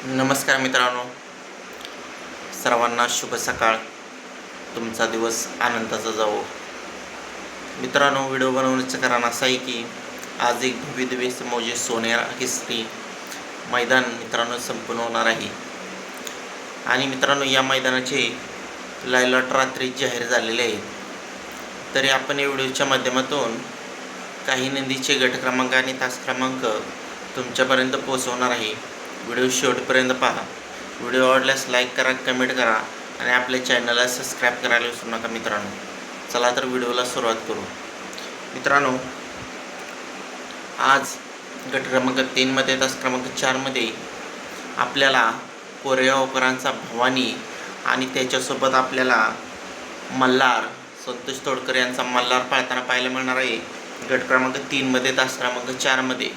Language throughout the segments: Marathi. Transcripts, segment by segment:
नमस्कार मित्रांनो, सर्वांना शुभ सकाळ. तुमचा दिवस आनंदाचा जावो. मित्रांनो, व्हिडिओ बनवण्याचं कारण असं आहे की आज एक भव्यदिव्य मौजे सोनेरा केसरी मैदान मित्रांनो संपूर्ण होणार आहे. आणि मित्रांनो, या मैदानाचे लायलॉट रात्री जाहीर झालेले आहे. तरी आपण या व्हिडिओच्या माध्यमातून काही नंदीचे गट क्रमांक आणि तास क्रमांक तुमच्यापर्यंत पोहोचवणार आहे. व्हिडिओ शेवटपर्यंत पहा. व्हिडिओ आवडल्यास लाईक करा, कमेंट करा आणि आपल्या चॅनलला सबस्क्राईब करायला विसरू नका मित्रांनो. चला तर व्हिडिओला सुरुवात करू. मित्रांनो, आज गट क्रमांक 3मध्ये तास क्रमांक 4मध्ये आपल्याला कोरेगावकरांचा भवानी आणि त्याच्यासोबत आपल्याला मल्हार संतोष तोडकर यांचा मल्हार पाळताना पाहायला मिळणार आहे. गट क्रमांक 3मध्ये तास क्रमांक 4मध्ये.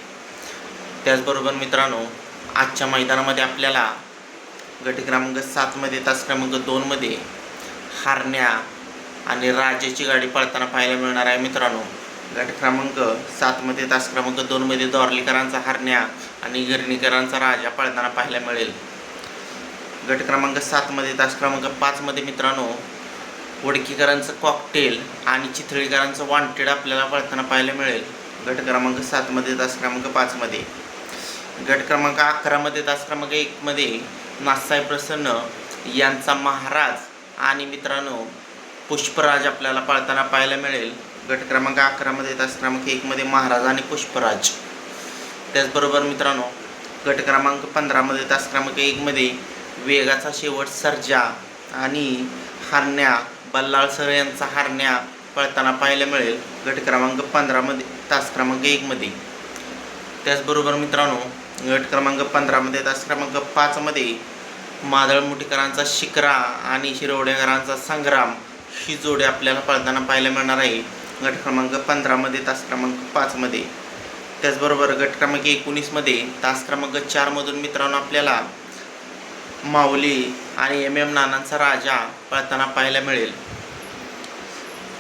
त्याचबरोबर मित्रांनो, आजच्या मैदानामध्ये आपल्याला गट क्रमांक 7मध्ये तास क्रमांक 2मध्ये हारण्या आणि राजाची गाडी पळताना पाहायला मिळणार आहे. मित्रांनो, गट क्रमांक 7मध्ये तास क्रमांक 2मध्ये दोरलीकरांचा हारण्या आणि गिरणीकरांचा राजा पळताना पाहायला मिळेल. गट क्रमांक 7मध्ये तास क्रमांक 5मध्ये मित्रांनो वडकीकरांचं कॉकटेल आणि चितळीकरांचं वॉन्टेड आपल्याला पळताना पाहायला मिळेल. गट क्रमांक 7मध्ये तास क्रमांक 5मध्ये. गट क्रमांक 11मध्ये तास क्रमांक 1मध्ये नाथसाहेब प्रसन्न यांचा महाराज आणि मित्रांनो पुष्पराज आपल्याला पळताना पाहायला मिळेल. गट क्रमांक 11मध्ये तास क्रमांक 1मध्ये महाराज आणि पुष्पराज. त्याचबरोबर मित्रांनो, गट क्रमांक 15मध्ये तास क्रमांक 1मध्ये वेगाचा शेवट सर्जा आणि हारण्या बल्लाळसर यांचा हारण्या पळताना पाहायला मिळेल. गट क्रमांक 15मध्ये तास क्रमांक 1मध्ये. त्याचबरोबर मित्रांनो, गट क्रमांक 15मध्ये तास क्रमांक 5मध्ये मादळ मुठीकरांचा शिकरा आणि शिरवडेकरांचा संग्राम ही जोडी आपल्याला पळताना पाहायला मिळणार आहे. गट क्रमांक 15मध्ये तास क्रमांक 5मध्ये. त्याचबरोबर गट क्रमांक 19मध्ये तास क्रमांक 4मधून मित्रांनो आपल्याला माऊली आणि MM नानांचा राजा पळताना पाहायला मिळेल.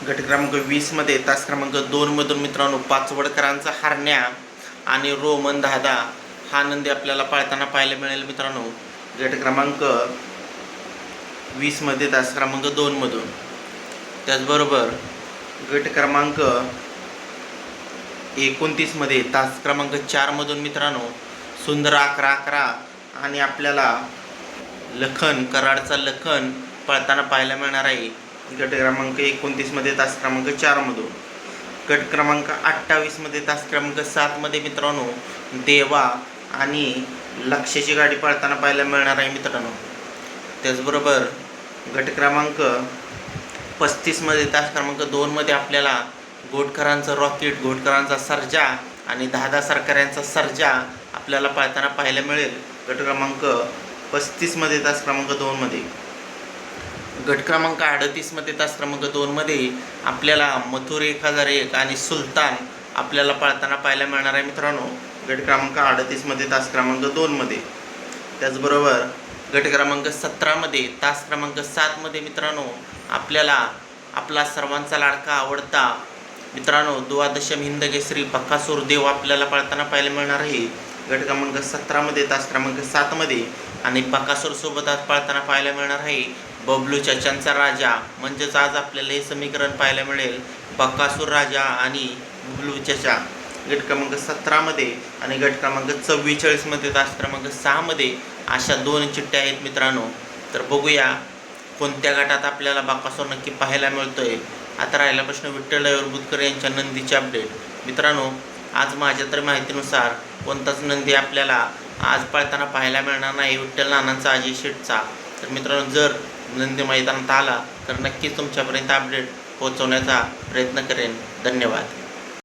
गट क्रमांक 20मध्ये तास क्रमांक 2मधून मित्रांनो पाचवडकरांचा हारण्या आणि रोमन दादा हा नंदी आपल्याला पाळताना पाहायला मिळेल. मित्रांनो, गट क्रमांक 20मध्ये तास क्रमांक 2मधून. त्याचबरोबर गट क्रमांक 29मध्ये तास क्रमांक 4मधून मित्रांनो सुंदर 11-11 आणि आपल्याला लखन कराडचा लखन पळताना पाहायला मिळणार आहे. गट क्रमांक 29मध्ये तास क्रमांक 4मधून. गट क्रमांक 28मध्ये तास क्रमांक 7मध्ये मित्रांनो देवा आणि लक्ष्याची गाडी पळताना पाहायला मिळणार आहे मित्रांनो. त्याचबरोबर गट क्रमांक 35मध्ये तास क्रमांक 2मध्ये आपल्याला घोटकरांचं रॉकेट, घोटकरांचा सर्जा आणि दादा सरकार यांचा सर्जा आपल्याला पळताना पाहायला मिळेल. गट क्रमांक 35मध्ये तास क्रमांक 2मध्ये. गट क्रमांक 38मध्ये तास क्रमांक 2मध्ये आपल्याला मथुर 1001 आणि सुलतान आपल्याला पळताना पाहायला मिळणार आहे मित्रांनो. गट क्रमांक 38मध्ये तास क्रमांक 2मध्ये. त्याचबरोबर गट क्रमांक 17मध्ये तास क्रमांक 7मध्ये मित्रांनो आपल्याला आपला सर्वांचा लाडका आवडता मित्रांनो द्वादशम हिंद केसरी बकासूर देव आपल्याला पळताना पाहायला मिळणार आहे. गट क्रमांक 17मध्ये तास क्रमांक 7मध्ये. आणि बकासूरसोबत आज पळताना पाहायला मिळणार आहे बबलू चाचांचा राजा. म्हणजेच आज आपल्याला हे समीकरण पाहायला मिळेल बकासूर राजा आणि बबलू चाचा. गट क्रमांक 17मध्ये आणि गट क्रमांक 44मध्ये तास क्रमांक 6मध्ये अशा 2 चिठ्ठ्या आहेत मित्रांनो. तर बघूया कोणत्या गटात आपल्याला बकासूर नक्की पाहायला मिळतोय. आता राहिला प्रश्न विठ्ठल बुधकर यांच्या नंदीचे अपडेट. मित्रांनो, आज माझ्या तर माहितीनुसार कोणताच नंदी आपल्याला आज पळताना पाहायला मिळणार नाही विठ्ठल नानांचा, अजय शेठचा. तर मित्रांनो, जर नंदी मैदानात आला तर नक्कीच तुमच्यापर्यंत अपडेट पोहोचवण्याचा प्रयत्न करेन. धन्यवाद.